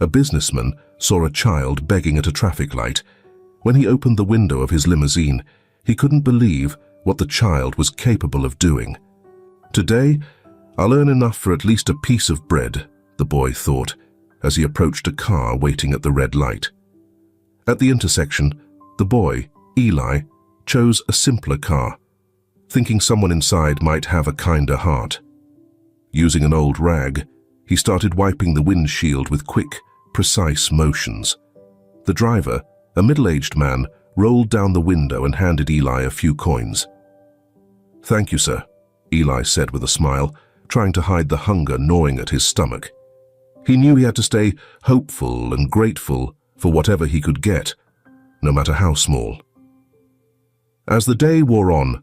a businessman saw a child begging at a traffic light. When he opened the window of his limousine, he couldn't believe what the child was capable of doing. "Today, I'll earn enough for at least a piece of bread," the boy thought, as he approached a car waiting at the red light. At the intersection, the boy, Eli, chose a simpler car, thinking someone inside might have a kinder heart. Using an old rag, he started wiping the windshield with quick, precise motions. The driver, a middle-aged man, rolled down the window and handed Eli a few coins. "Thank you, sir," Eli said with a smile, trying to hide the hunger gnawing at his stomach. He knew he had to stay hopeful and grateful for whatever he could get, no matter how small. As the day wore on,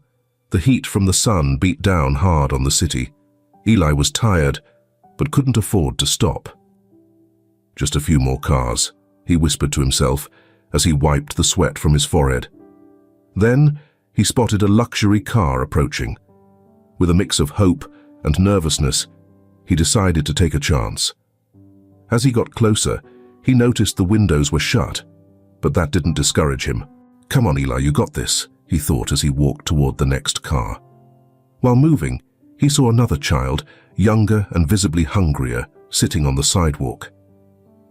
the heat from the sun beat down hard on the city. Eli was tired, but couldn't afford to stop. "Just a few more cars," he whispered to himself as he wiped the sweat from his forehead. Then he spotted a luxury car approaching. With a mix of hope and nervousness, he decided to take a chance. As he got closer, he noticed the windows were shut, but that didn't discourage him. "Come on, Eli, you got this," he thought as he walked toward the next car. While moving, he saw another child, younger and visibly hungrier, sitting on the sidewalk.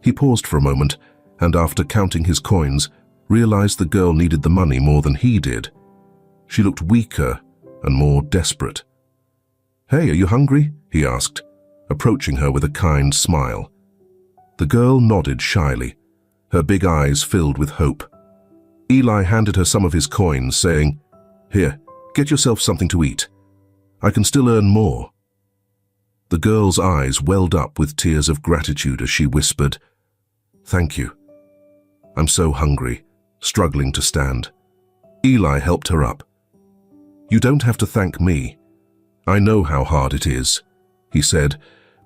He paused for a moment, and after counting his coins, realized the girl needed the money more than he did. She looked weaker and more desperate. "Hey, are you hungry?" he asked, approaching her with a kind smile. The girl nodded shyly, her big eyes filled with hope. Eli handed her some of his coins, saying, "Here, get yourself something to eat. I can still earn more." The girl's eyes welled up with tears of gratitude as she whispered, "Thank you. I'm so hungry," struggling to stand. Eli helped her up. "You don't have to thank me. I know how hard it is," he said,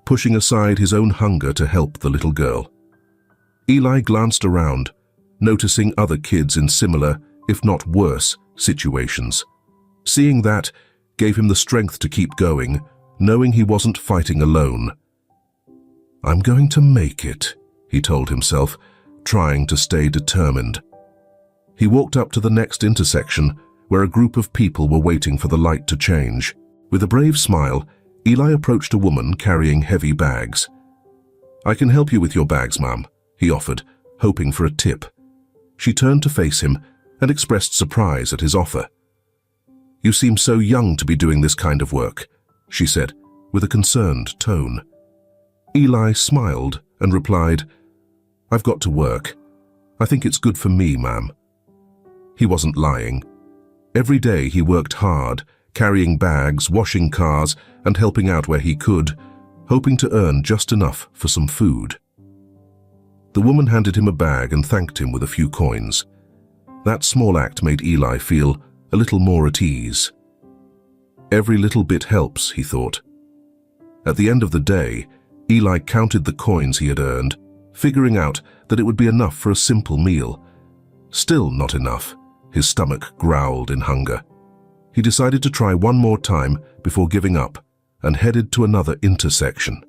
pushing aside his own hunger to help the little girl. Eli glanced around, noticing other kids in similar, if not worse, situations. Seeing that gave him the strength to keep going, knowing he wasn't fighting alone. "I'm going to make it," he told himself, trying to stay determined. He walked up to the next intersection, where a group of people were waiting for the light to change. With a brave smile, Eli approached a woman carrying heavy bags. "I can help you with your bags, ma'am," he offered, hoping for a tip. She turned to face him and expressed surprise at his offer. "You seem so young to be doing this kind of work," she said, with a concerned tone. Eli smiled and replied, "I've got to work. I think it's good for me, ma'am." He wasn't lying. Every day he worked hard, carrying bags, washing cars, and helping out where he could, hoping to earn just enough for some food. The woman handed him a bag and thanked him with a few coins. That small act made Eli feel a little more at ease. Every little bit helps, he thought. At the end of the day, Eli counted the coins he had earned, figuring out that it would be enough for a simple meal. Still not enough. His stomach growled in hunger. He decided to try one more time before giving up and headed to another intersection.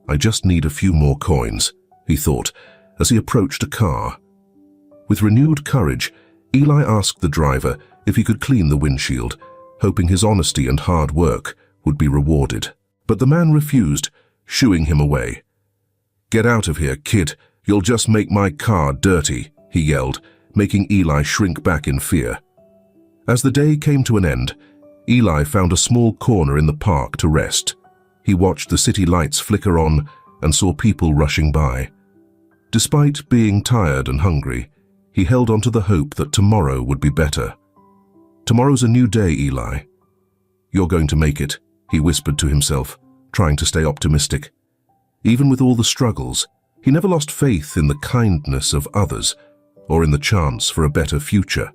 "I just need a few more coins," he thought as he approached a car. With renewed courage, Eli asked the driver if he could clean the windshield, hoping his honesty and hard work would be rewarded. But the man refused, shooing him away. "Get out of here, kid. You'll just make my car dirty," he yelled, making Eli shrink back in fear. As the day came to an end, Eli found a small corner in the park to rest. He watched the city lights flicker on and saw people rushing by. Despite being tired and hungry, he held on to the hope that tomorrow would be better. "Tomorrow's a new day, Eli. You're going to make it," he whispered to himself, trying to stay optimistic. Even with all the struggles, he never lost faith in the kindness of others or in the chance for a better future.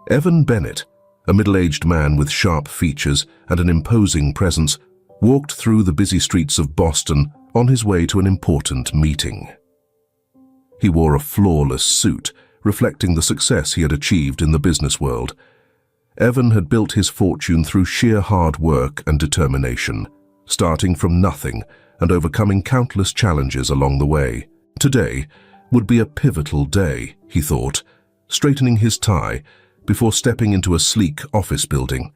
Evan Bennett, a middle-aged man with sharp features and an imposing presence, walked through the busy streets of Boston on his way to an important meeting. He wore a flawless suit, reflecting the success he had achieved in the business world. Evan had built his fortune through sheer hard work and determination, starting from nothing and overcoming countless challenges along the way. Today would be a pivotal day, he thought, straightening his tie before stepping into a sleek office building.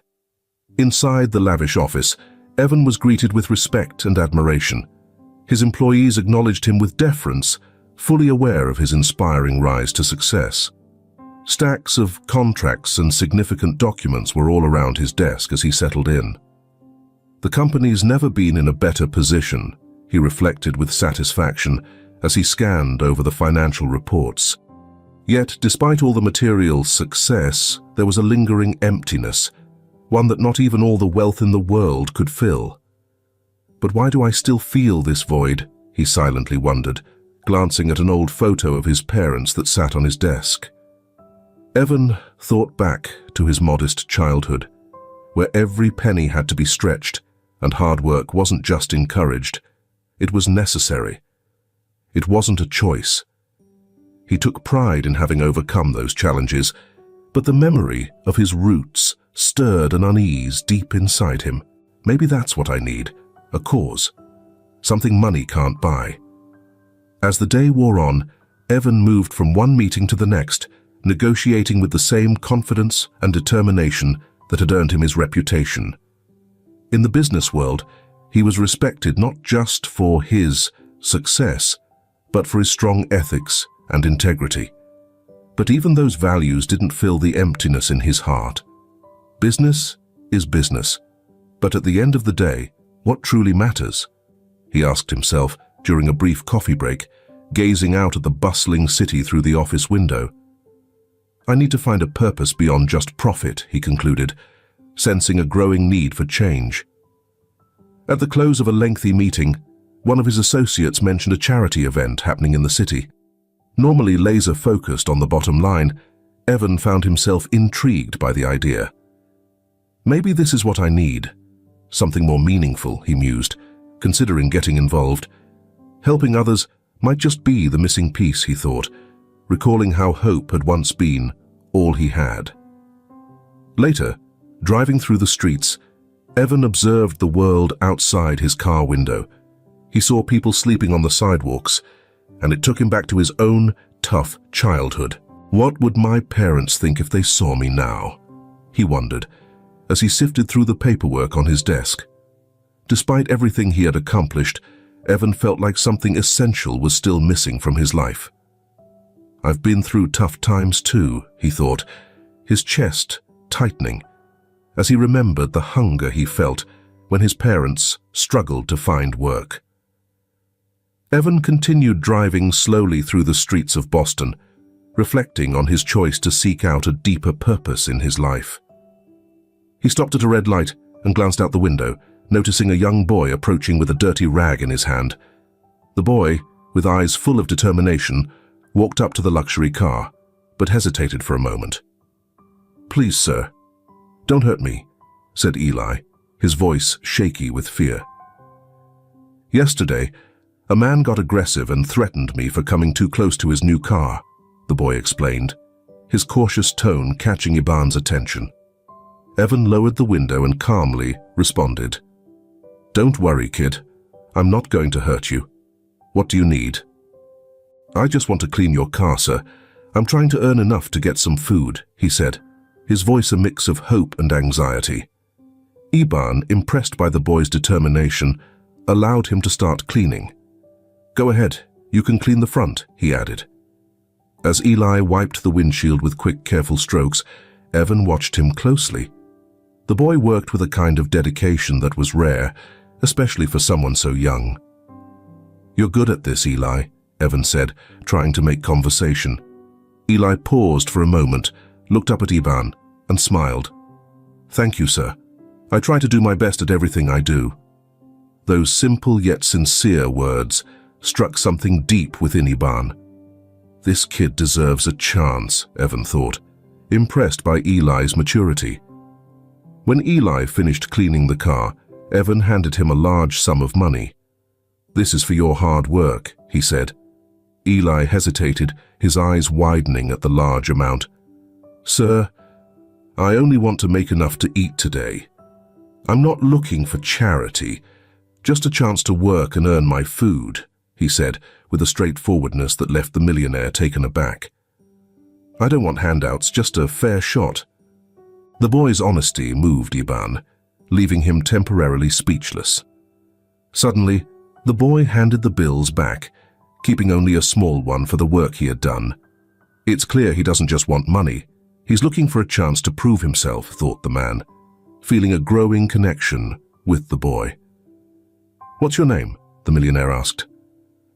Inside the lavish office, Evan was greeted with respect and admiration. His employees acknowledged him with deference, fully aware of his inspiring rise to success. Stacks of contracts and significant documents were all around his desk as he settled in. The company's never been in a better position, he reflected with satisfaction as he scanned over the financial reports. Yet, despite all the material success, there was a lingering emptiness, one that not even all the wealth in the world could fill. But why do I still feel this void? He silently wondered, glancing at an old photo of his parents that sat on his desk. Evan thought back to his modest childhood, where every penny had to be stretched and hard work wasn't just encouraged, it was necessary. It wasn't a choice. He took pride in having overcome those challenges, but the memory of his roots stirred an unease deep inside him. Maybe that's what I need, a cause, something money can't buy. As the day wore on, Evan moved from one meeting to the next, negotiating with the same confidence and determination that had earned him his reputation. In the business world, he was respected not just for his success, but for his strong ethics and integrity. But even those values didn't fill the emptiness in his heart. Business is business, but at the end of the day, what truly matters? He asked himself during a brief coffee break, gazing out at the bustling city through the office window. I need to find a purpose beyond just profit, he concluded, sensing a growing need for change. At the close of a lengthy meeting, one of his associates mentioned a charity event happening in the city. Normally laser-focused on the bottom line, Evan found himself intrigued by the idea. Maybe this is what I need. Something more meaningful, he mused, considering getting involved. Helping others might just be the missing piece, he thought, recalling how hope had once been all he had. Later, driving through the streets, Evan observed the world outside his car window. He saw people sleeping on the sidewalks, and it took him back to his own tough childhood. What would my parents think if they saw me now? He wondered, as he sifted through the paperwork on his desk. Despite everything he had accomplished, Evan felt like something essential was still missing from his life. I've been through tough times too, he thought, his chest tightening, as he remembered the hunger he felt when his parents struggled to find work. Evan continued driving slowly through the streets of Boston, reflecting on his choice to seek out a deeper purpose in his life. He stopped at a red light and glanced out the window, noticing a young boy approaching with a dirty rag in his hand. The boy, with eyes full of determination, walked up to the luxury car, but hesitated for a moment. "Please, sir, don't hurt me," said Eli, his voice shaky with fear. "Yesterday, a man got aggressive and threatened me for coming too close to his new car," the boy explained, his cautious tone catching Iban's attention. Evan lowered the window and calmly responded, "Don't worry, kid. I'm not going to hurt you. What do you need?" "I just want to clean your car, sir. I'm trying to earn enough to get some food," he said, his voice a mix of hope and anxiety. Iban, impressed by the boy's determination, allowed him to start cleaning. "Go ahead, you can clean the front," he added. As Eli wiped the windshield with quick, careful strokes, Evan watched him closely. The boy worked with a kind of dedication that was rare, especially for someone so young. "You're good at this, Eli," Evan said, trying to make conversation. Eli paused for a moment, looked up at Iban, and smiled. "Thank you, sir. I try to do my best at everything I do." Those simple yet sincere words struck something deep within Iban. This kid deserves a chance, Evan thought, impressed by Eli's maturity. When Eli finished cleaning the car, Evan handed him a large sum of money. "This is for your hard work," he said. Eli hesitated, his eyes widening at the large amount. "Sir, I only want to make enough to eat today. I'm not looking for charity, Just a chance to work and earn my food, he said, with a straightforwardness that left the millionaire taken aback. I don't want handouts, just a fair shot. The boy's honesty moved Iban, leaving him temporarily speechless. Suddenly, the boy handed the bills back, keeping only a small one for the work he had done. It's clear he doesn't just want money. He's looking for a chance to prove himself, thought the man, feeling a growing connection with the boy. What's your name? The millionaire asked.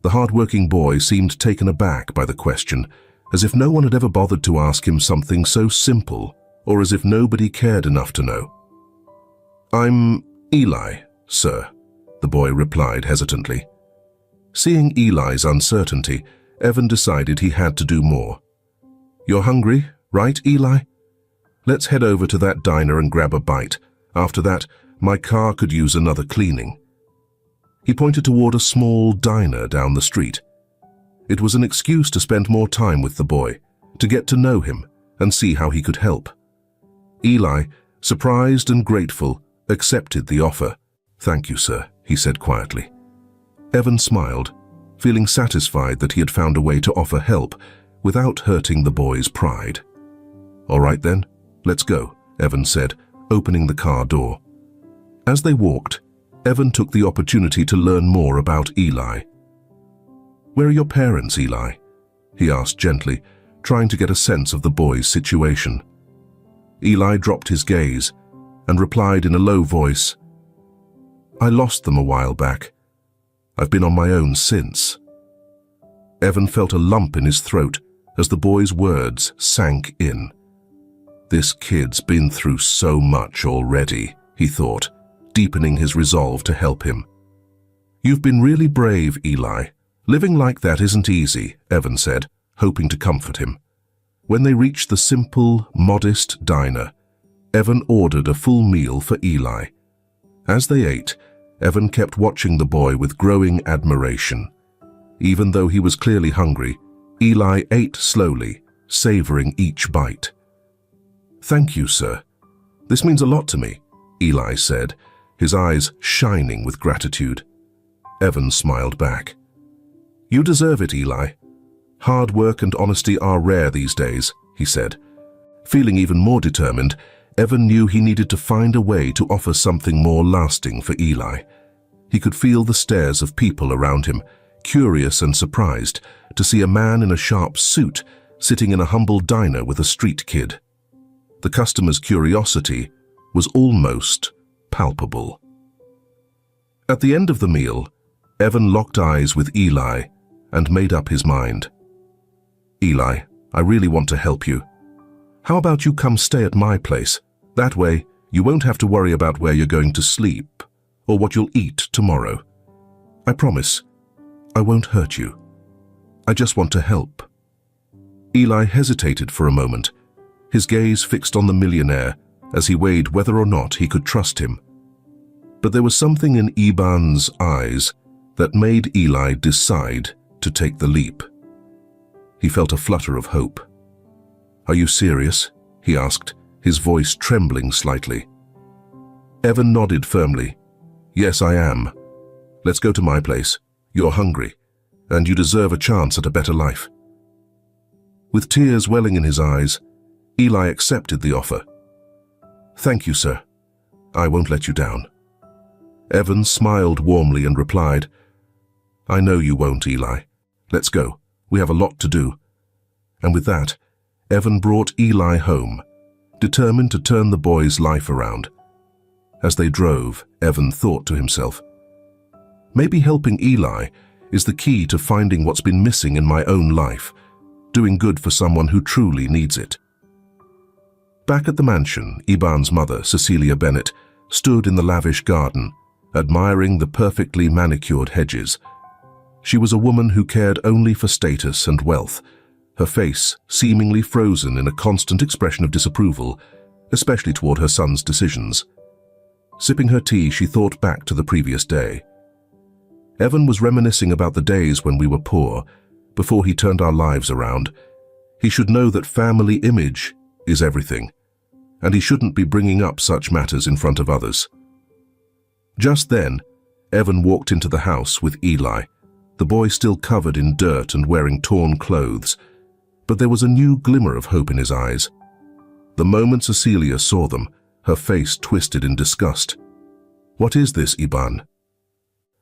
The hard-working boy seemed taken aback by the question, as if no one had ever bothered to ask him something so simple, or as if nobody cared enough to know. I'm Eli, sir, the boy replied hesitantly. Seeing Eli's uncertainty, Evan decided he had to do more. You're hungry, right, Eli? Let's head over to that diner and grab a bite. After that, my car could use another cleaning. He pointed toward a small diner down the street. It was an excuse to spend more time with the boy, to get to know him and see how he could help. Eli, surprised and grateful, accepted the offer. Thank you, sir, he said quietly. Evan smiled, feeling satisfied that he had found a way to offer help without hurting the boy's pride. All right then, let's go, Evan said, opening the car door. As they walked, Evan took the opportunity to learn more about Eli. Where are your parents, Eli? He asked gently, trying to get a sense of the boy's situation. Eli dropped his gaze and replied in a low voice, I lost them a while back. I've been on my own since. Evan felt a lump in his throat as the boy's words sank in. This kid's been through so much already, he thought, deepening his resolve to help him. You've been really brave, Eli. Living like that isn't easy, Evan said, hoping to comfort him. When they reached the simple, modest diner, Evan ordered a full meal for Eli. As they ate, Evan kept watching the boy with growing admiration. Even though he was clearly hungry, Eli ate slowly, savoring each bite. Thank you, sir. This means a lot to me, Eli said, his eyes shining with gratitude. Evan smiled back. You deserve it, Eli. Hard work and honesty are rare these days, he said. Feeling even more determined, Evan knew he needed to find a way to offer something more lasting for Eli. He could feel the stares of people around him, curious and surprised to see a man in a sharp suit sitting in a humble diner with a street kid. The customer's curiosity was almost palpable. At the end of the meal, Evan locked eyes with Eli and made up his mind. Eli, I really want to help you. How about you come stay at my place? That way, you won't have to worry about where you're going to sleep or what you'll eat tomorrow. I promise, I won't hurt you. I just want to help. Eli hesitated for a moment, his gaze fixed on the millionaire as he weighed whether or not he could trust him. But there was something in Iban's eyes that made Eli decide to take the leap. He felt a flutter of hope. Are you serious? He asked, his voice trembling slightly. Evan nodded firmly. Yes, I am. Let's go to my place. You're hungry, and you deserve a chance at a better life. With tears welling in his eyes, Eli accepted the offer. Thank you, sir. I won't let you down. Evan smiled warmly and replied, I know you won't, Eli. Let's go. We have a lot to do. And with that, Evan brought Eli home, determined to turn the boy's life around. As they drove, Evan thought to himself, maybe helping Eli is the key to finding what's been missing in my own life, doing good for someone who truly needs it. Back at the mansion, Iban's mother, Cecilia Bennett, stood in the lavish garden, admiring the perfectly manicured hedges. She was a woman who cared only for status and wealth, her face seemingly frozen in a constant expression of disapproval, especially toward her son's decisions. Sipping her tea, she thought back to the previous day. Evan was reminiscing about the days when we were poor, before he turned our lives around. He should know that family image is everything, and he shouldn't be bringing up such matters in front of others. Just then, Evan walked into the house with Eli, the boy still covered in dirt and wearing torn clothes, but there was a new glimmer of hope in his eyes. The moment Cecilia saw them, her face twisted in disgust. "What is this, Iban?"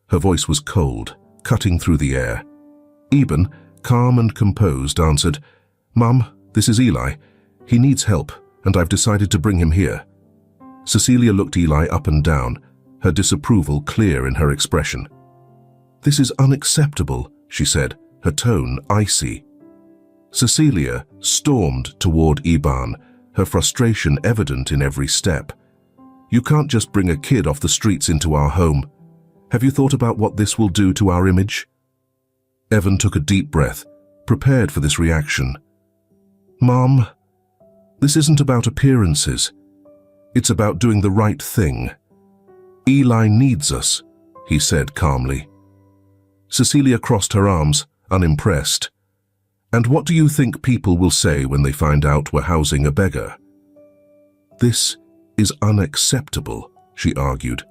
Her voice was cold, cutting through the air. Iban, calm and composed, answered, "Mum, this is Eli. He needs help, and I've decided to bring him here." Cecilia looked Eli up and down, her disapproval clear in her expression. "This is unacceptable," she said, her tone icy. Cecilia stormed toward Iban, her frustration evident in every step. "You can't just bring a kid off the streets into our home. Have you thought about what this will do to our image?" Evan took a deep breath, prepared for this reaction. "Mom, this isn't about appearances. It's about doing the right thing. Eli needs us," he said calmly. Cecilia crossed her arms, unimpressed. "And what do you think people will say when they find out we're housing a beggar?" "This is unacceptable," she argued.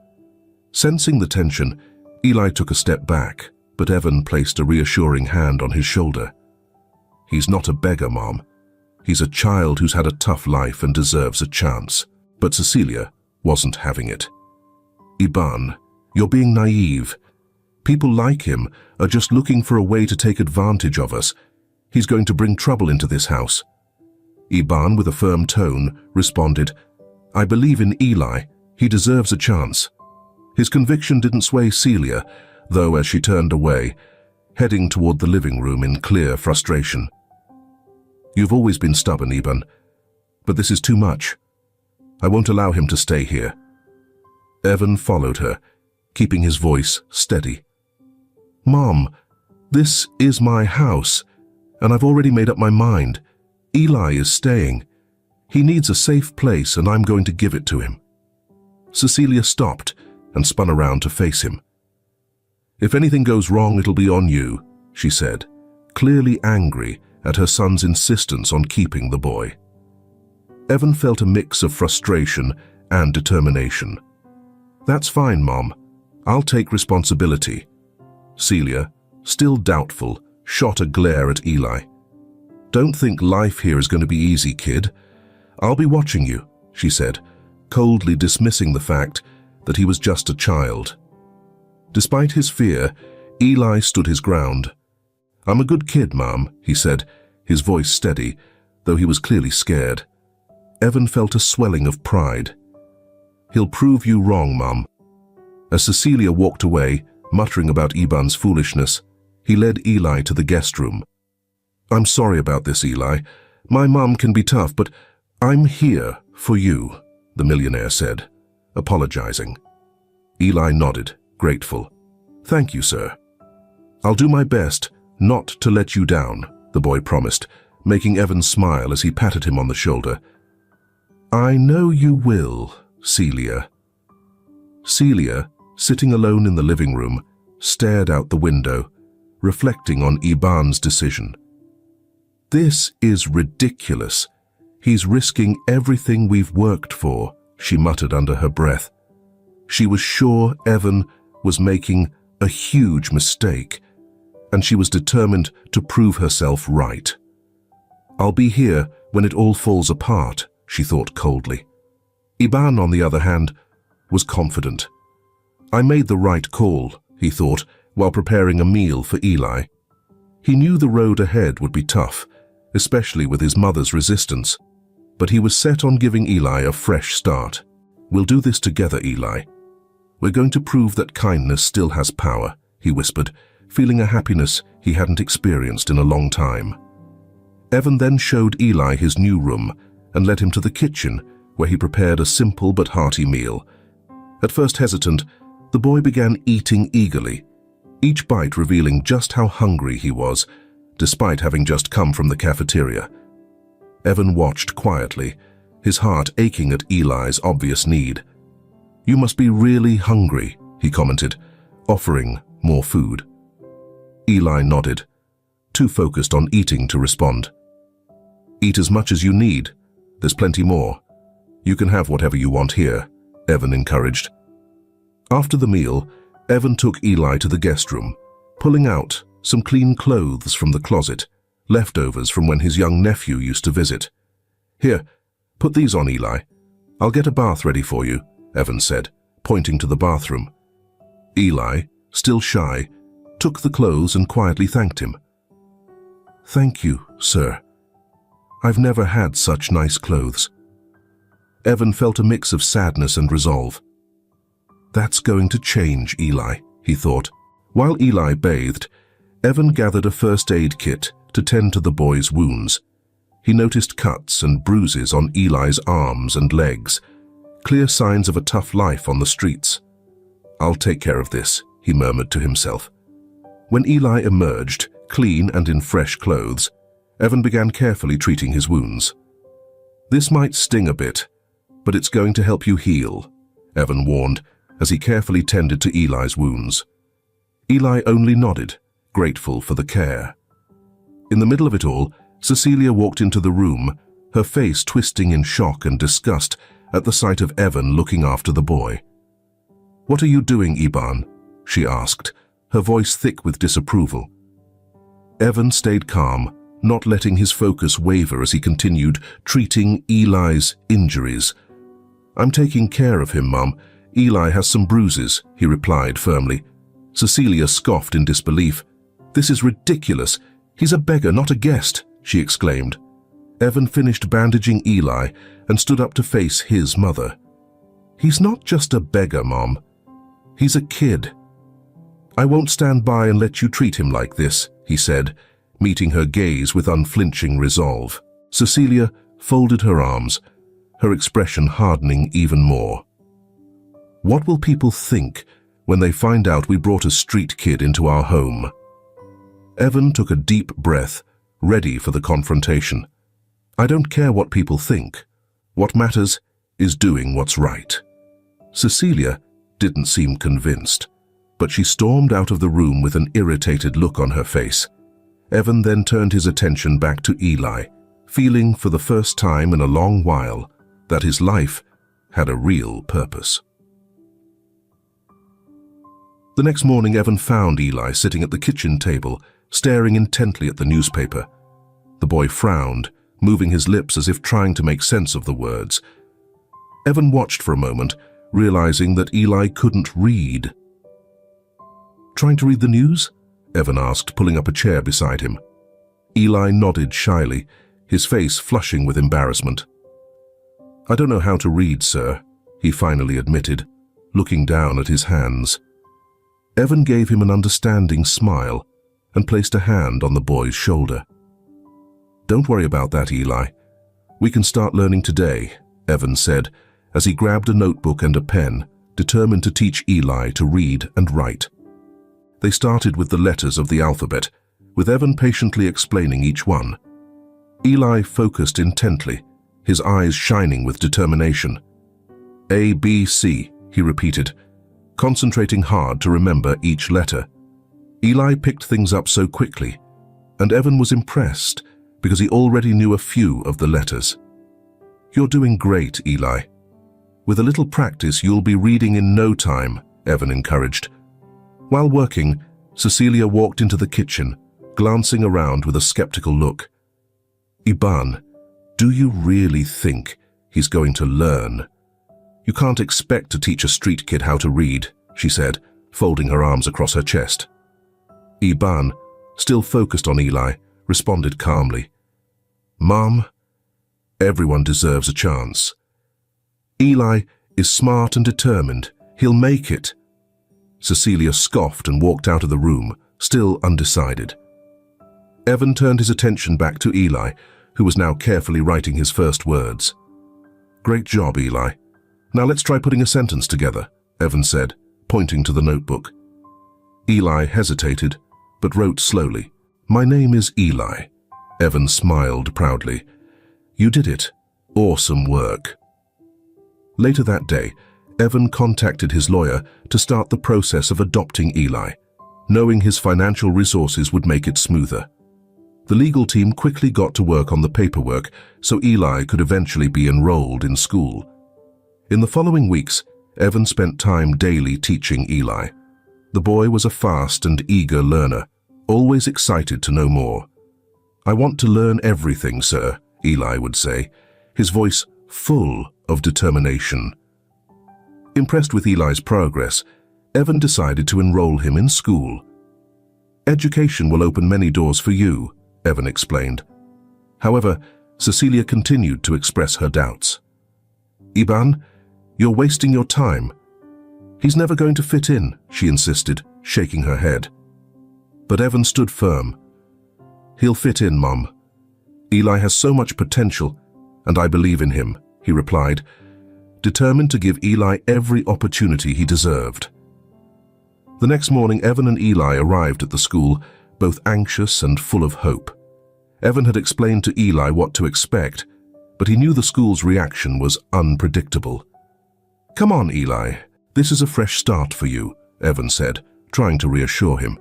Sensing the tension, Eli took a step back, but Evan placed a reassuring hand on his shoulder. "He's not a beggar, Mom. He's a child who's had a tough life and deserves a chance." But Cecilia wasn't having it. "Iban, you're being naive. People like him are just looking for a way to take advantage of us. He's going to bring trouble into this house." Iban, with a firm tone, responded, "I believe in Eli. He deserves a chance." His conviction didn't sway Celia, though, as she turned away, heading toward the living room in clear frustration. "You've always been stubborn, Iban, but this is too much. I won't allow him to stay here." Evan followed her, keeping his voice steady. "Mom, this is my house, and I've already made up my mind. Eli is staying. He needs a safe place, and I'm going to give it to him." Cecilia stopped and spun around to face him. "If anything goes wrong, it'll be on you," she said, clearly angry at her son's insistence on keeping the boy. Evan felt a mix of frustration and determination. "That's fine, Mom. I'll take responsibility." Celia, still doubtful, shot a glare at Eli. "Don't think life here is going to be easy, kid. I'll be watching you," she said, coldly dismissing the fact that he was just a child. Despite his fear, Eli stood his ground. "I'm a good kid, Mom," he said, his voice steady, though he was clearly scared. Evan felt a swelling of pride. "He'll prove you wrong, Mom." As Cecilia walked away, muttering about Iban's foolishness, he led Eli to the guest room. "I'm sorry about this, Eli. My mom can be tough, but I'm here for you," the millionaire said, apologizing. Eli nodded, grateful. "Thank you, sir." "I'll do my best not to let you down," the boy promised, making Evan smile as he patted him on the shoulder. "I know you will, Celia." Celia, sitting alone in the living room, stared out the window, reflecting on Iban's decision. "This is ridiculous. He's risking everything we've worked for," she muttered under her breath. She was sure Evan was making a huge mistake, and she was determined to prove herself right. "I'll be here when it all falls apart," she thought coldly. Iban, on the other hand, was confident. "I made the right call," he thought, while preparing a meal for Eli. He knew the road ahead would be tough, especially with his mother's resistance, but he was set on giving Eli a fresh start. "We'll do this together, Eli. We're going to prove that kindness still has power," he whispered, feeling a happiness he hadn't experienced in a long time. Evan then showed Eli his new room and led him to the kitchen, where he prepared a simple but hearty meal. At first hesitant, the boy began eating eagerly, each bite revealing just how hungry he was, despite having just come from the cafeteria. Evan watched quietly, his heart aching at Eli's obvious need. "You must be really hungry," he commented, offering more food. Eli nodded, too focused on eating to respond. "Eat as much as you need. There's plenty more. You can have whatever you want here," Evan encouraged. After the meal, Evan took Eli to the guest room, pulling out some clean clothes from the closet, leftovers from when his young nephew used to visit. "Here, put these on, Eli. I'll get a bath ready for you," Evan said, pointing to the bathroom. Eli, still shy, took the clothes and quietly thanked him. "Thank you, sir. I've never had such nice clothes." Evan felt a mix of sadness and resolve. "That's going to change, Eli," he thought. While Eli bathed, Evan gathered a first aid kit to tend to the boy's wounds. He noticed cuts and bruises on Eli's arms and legs, clear signs of a tough life on the streets. "I'll take care of this," he murmured to himself. When Eli emerged, clean and in fresh clothes, Evan began carefully treating his wounds. "This might sting a bit, but it's going to help you heal," Evan warned as he carefully tended to Eli's wounds. Eli only nodded, grateful for the care. In the middle of it all, Cecilia walked into the room, her face twisting in shock and disgust at the sight of Evan looking after the boy. "What are you doing, Iban?" she asked, her voice thick with disapproval. Evan stayed calm, not letting his focus waver as he continued treating Eli's injuries. "I'm taking care of him, Mum. Eli has some bruises," he replied firmly. Cecilia scoffed in disbelief. "This is ridiculous. He's a beggar, not a guest," she exclaimed. Evan finished bandaging Eli and stood up to face his mother. "He's not just a beggar, Mom. He's a kid. I won't stand by and let you treat him like this," he said, meeting her gaze with unflinching resolve. Cecilia folded her arms, her expression hardening even more. "What will people think when they find out we brought a street kid into our home?" Evan took a deep breath, ready for the confrontation. "I don't care what people think. What matters is doing what's right." Cecilia didn't seem convinced, but she stormed out of the room with an irritated look on her face. Evan then turned his attention back to Eli, feeling for the first time in a long while that his life had a real purpose. The next morning, Evan found Eli sitting at the kitchen table, staring intently at the newspaper. The boy frowned, moving his lips as if trying to make sense of the words. Evan watched for a moment, realizing that Eli couldn't read. "Trying to read the news?" Evan asked, pulling up a chair beside him. Eli nodded shyly, his face flushing with embarrassment. "I don't know how to read, sir," he finally admitted, looking down at his hands. Evan gave him an understanding smile and placed a hand on the boy's shoulder. "Don't worry about that, Eli. We can start learning today," Evan said, as he grabbed a notebook and a pen, determined to teach Eli to read and write. They started with the letters of the alphabet, with Evan patiently explaining each one. Eli focused intently, his eyes shining with determination. "A, B, C," he repeated, concentrating hard to remember each letter. Eli picked things up so quickly, and Evan was impressed because he already knew a few of the letters. "You're doing great, Eli. With a little practice, you'll be reading in no time," Evan encouraged. While working, Cecilia walked into the kitchen, glancing around with a skeptical look. "Iban, do you really think he's going to learn? You can't expect to teach a street kid how to read," she said, folding her arms across her chest. Iban, still focused on Eli, responded calmly. "Mom, everyone deserves a chance. Eli is smart and determined. He'll make it." Cecilia scoffed and walked out of the room, still undecided. Evan turned his attention back to Eli, who was now carefully writing his first words. "Great job, Eli. Now let's try putting a sentence together," Evan said, pointing to the notebook. Eli hesitated, but wrote slowly. "My name is Eli." Evan smiled proudly. "You did it. Awesome work." Later that day, Evan contacted his lawyer to start the process of adopting Eli, knowing his financial resources would make it smoother. The legal team quickly got to work on the paperwork so Eli could eventually be enrolled in school. In the following weeks, Evan spent time daily teaching Eli. The boy was a fast and eager learner, always excited to know more. "I want to learn everything, sir," Eli would say, his voice full of determination. Impressed with Eli's progress, Evan decided to enroll him in school. "Education will open many doors for you," Evan explained. However, Cecilia continued to express her doubts. "Iban, you're wasting your time." "He's never going to fit in," she insisted, shaking her head. But Evan stood firm. "He'll fit in, Mum. Eli has so much potential, and I believe in him," he replied, determined to give Eli every opportunity he deserved. The next morning, Evan and Eli arrived at the school, both anxious and full of hope. Evan had explained to Eli what to expect, but he knew the school's reaction was unpredictable. "Come on, Eli. This is a fresh start for you," Evan said, trying to reassure him.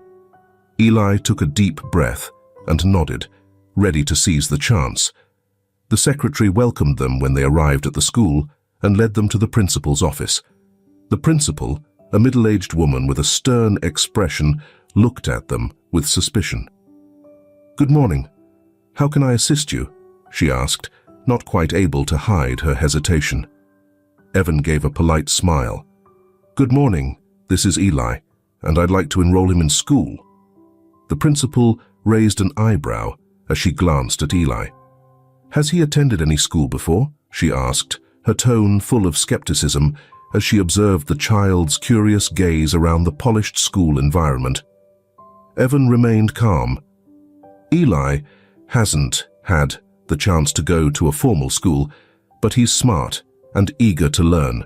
Eli took a deep breath and nodded, ready to seize the chance. The secretary welcomed them when they arrived at the school and led them to the principal's office. The principal, a middle-aged woman with a stern expression, looked at them with suspicion. "Good morning. How can I assist you?" she asked, not quite able to hide her hesitation. Evan gave a polite smile. "Good morning. This is Eli, and I'd like to enroll him in school." The principal raised an eyebrow as she glanced at Eli. "Has he attended any school before?" she asked, her tone full of skepticism as she observed the child's curious gaze around the polished school environment. Evan remained calm. "Eli hasn't had the chance to go to a formal school, but he's smart and eager to learn.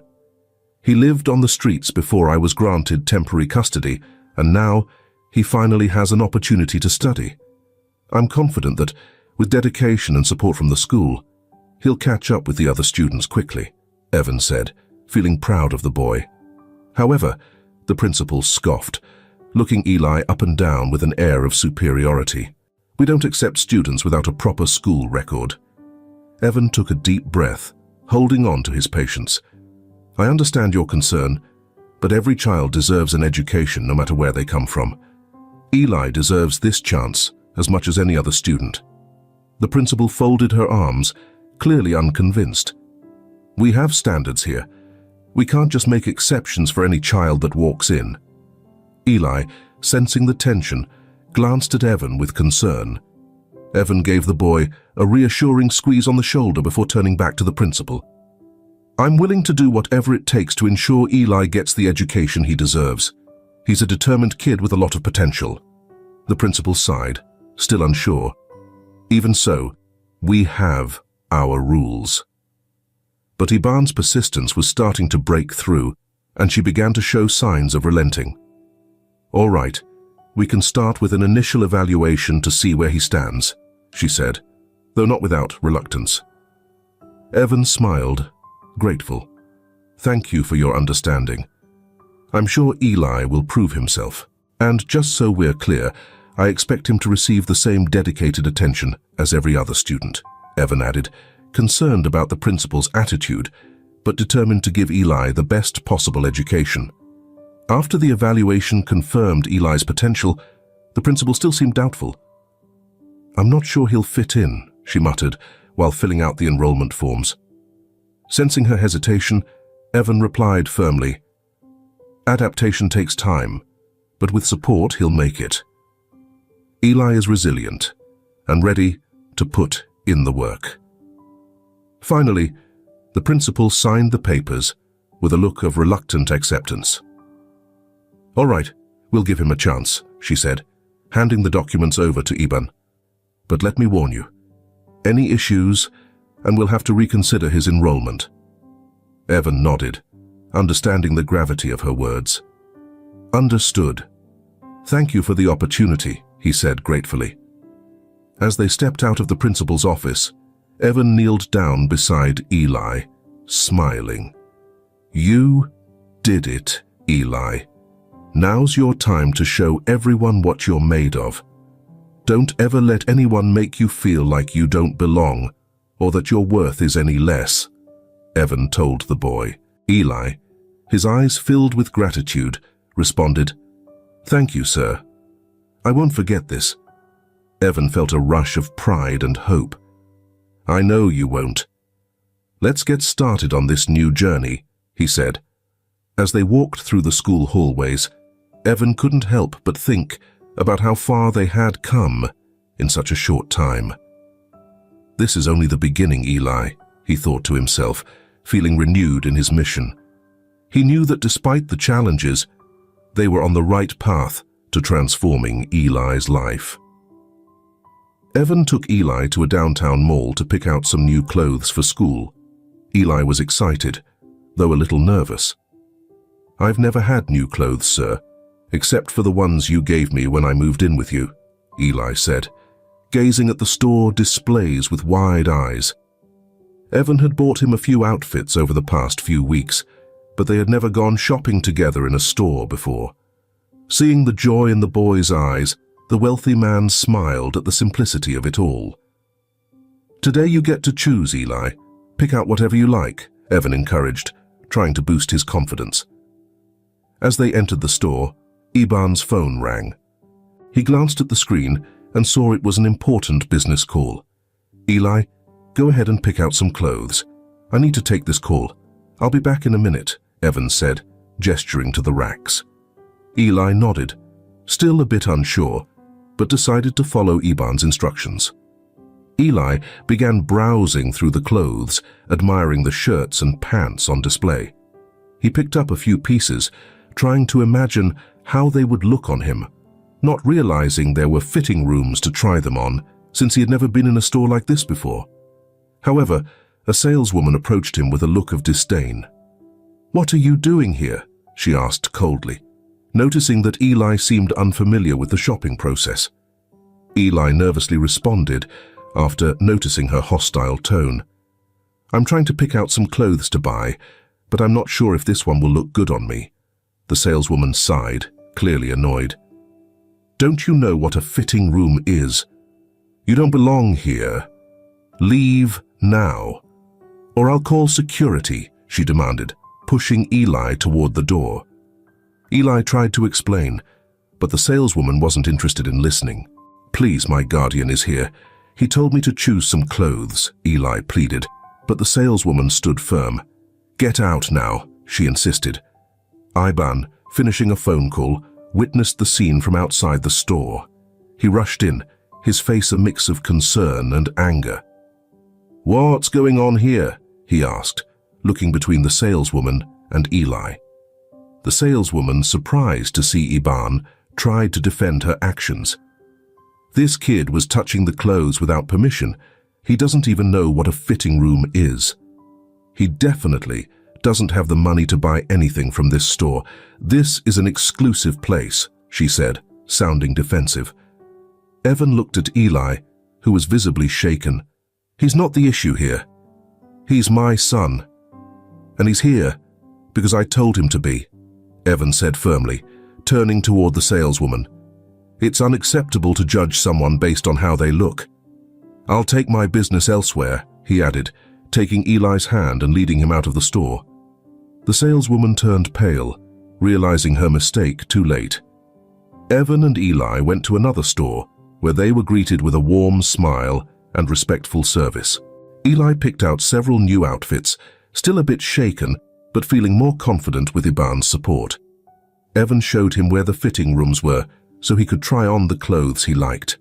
He lived on the streets before I was granted temporary custody, and now he finally has an opportunity to study. I'm confident that, with dedication and support from the school, he'll catch up with the other students quickly," Evan said, feeling proud of the boy. However, the principal scoffed, looking Eli up and down with an air of superiority. "We don't accept students without a proper school record." Evan took a deep breath, holding on to his patience. "I understand your concern, but every child deserves an education no matter where they come from. Eli deserves this chance as much as any other student." The principal folded her arms, clearly unconvinced. "We have standards here. We can't just make exceptions for any child that walks in." Eli, sensing the tension, glanced at Evan with concern. Evan gave the boy a reassuring squeeze on the shoulder before turning back to the principal. "I'm willing to do whatever it takes to ensure Eli gets the education he deserves. He's a determined kid with a lot of potential." The principal sighed, still unsure. "Even so, we have our rules." But Iban's persistence was starting to break through, and she began to show signs of relenting. "All right, we can start with an initial evaluation to see where he stands," she said, though not without reluctance. Evan smiled, grateful. "Thank you for your understanding. I'm sure Eli will prove himself. And just so we're clear, I expect him to receive the same dedicated attention as every other student," Evan added, concerned about the principal's attitude, but determined to give Eli the best possible education. After the evaluation confirmed Eli's potential, the principal still seemed doubtful. "I'm not sure he'll fit in," she muttered while filling out the enrollment forms. Sensing her hesitation, Evan replied firmly, "Adaptation takes time, but with support he'll make it. Eli is resilient and ready to put in the work." Finally, the principal signed the papers with a look of reluctant acceptance. "All right, we'll give him a chance," she said, handing the documents over to Iban. "But let me warn you, any issues and we'll have to reconsider his enrollment." Evan nodded, understanding the gravity of her words. "Understood. Thank you for the opportunity," he said gratefully. As they stepped out of the principal's office, Evan kneeled down beside Eli, smiling. "You did it, Eli. Now's your time to show everyone what you're made of. Don't ever let anyone make you feel like you don't belong or that your worth is any less," Evan told the boy. Eli, his eyes filled with gratitude, responded, Thank you, sir. I won't forget this. Evan felt a rush of pride and hope. I know you won't. Let's get started on this new journey, he said. As they walked through the school hallways, Evan couldn't help but think about how far they had come in such a short time. This is only the beginning, Eli, he thought to himself, feeling renewed in his mission. He knew that despite the challenges, they were on the right path to transforming Eli's life. Evan took Eli to a downtown mall to pick out some new clothes for school. Eli was excited, though a little nervous. I've never had new clothes, sir, except for the ones you gave me when I moved in with you, Eli said, gazing at the store displays with wide eyes. Evan had bought him a few outfits over the past few weeks, but they had never gone shopping together in a store before. Seeing the joy in the boy's eyes, the wealthy man smiled at the simplicity of it all. Today you get to choose, Eli. Pick out whatever you like, Evan encouraged, trying to boost his confidence. As they entered the store, Iban's phone rang. He glanced at the screen and saw it was an important business call. Eli, go ahead and pick out some clothes. I need to take this call. I'll be back in a minute, Evan said, gesturing to the racks. Eli nodded, still a bit unsure, but decided to follow Iban's instructions. Eli began browsing through the clothes, admiring the shirts and pants on display. He picked up a few pieces, trying to imagine how they would look on him, not realizing there were fitting rooms to try them on, since he had never been in a store like this before. However, a saleswoman approached him with a look of disdain. "What are you doing here?" she asked coldly, noticing that Eli seemed unfamiliar with the shopping process. Eli nervously responded after noticing her hostile tone. "I'm trying to pick out some clothes to buy, but I'm not sure if this one will look good on me." The saleswoman sighed, clearly annoyed. "Don't you know what a fitting room is? You don't belong here. Leave now, or I'll call security," she demanded, pushing Eli toward the door. Eli tried to explain, but the saleswoman wasn't interested in listening. "Please, my guardian is here. He told me to choose some clothes," Eli pleaded, but the saleswoman stood firm. "Get out now," she insisted. Iban, finishing a phone call, witnessed the scene from outside the store. He rushed in, his face a mix of concern and anger. "What's going on here?" he asked, looking between the saleswoman and Eli. The saleswoman, surprised to see Iban, tried to defend her actions. "This kid was touching the clothes without permission. He doesn't even know what a fitting room is. He definitely doesn't have the money to buy anything from this store. This is an exclusive place," she said, sounding defensive. Evan looked at Eli, who was visibly shaken. "He's not the issue here. He's my son. And he's here because I told him to be," Evan said firmly, turning toward the saleswoman. "It's unacceptable to judge someone based on how they look. I'll take my business elsewhere," he added, taking Eli's hand and leading him out of the store. The saleswoman turned pale, realizing her mistake too late. Evan and Eli went to another store, where they were greeted with a warm smile and respectful service. Eli picked out several new outfits, still a bit shaken, but feeling more confident with Iban's support. Evan showed him where the fitting rooms were, so he could try on the clothes he liked.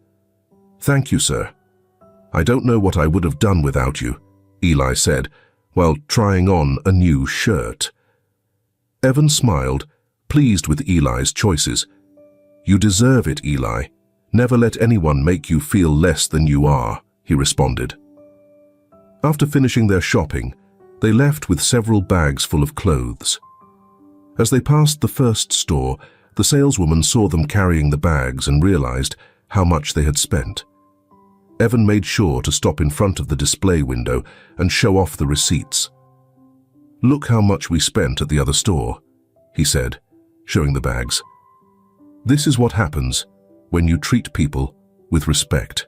"Thank you, sir. I don't know what I would have done without you," Eli said, while trying on a new shirt. Evan smiled, pleased with Eli's choices. "You deserve it, Eli. Never let anyone make you feel less than you are," he responded. After finishing their shopping, they left with several bags full of clothes. As they passed the first store, the saleswoman saw them carrying the bags and realized how much they had spent. Evan made sure to stop in front of the display window and show off the receipts. "Look how much we spent at the other store," he said, showing the bags. "This is what happens when you treat people with respect."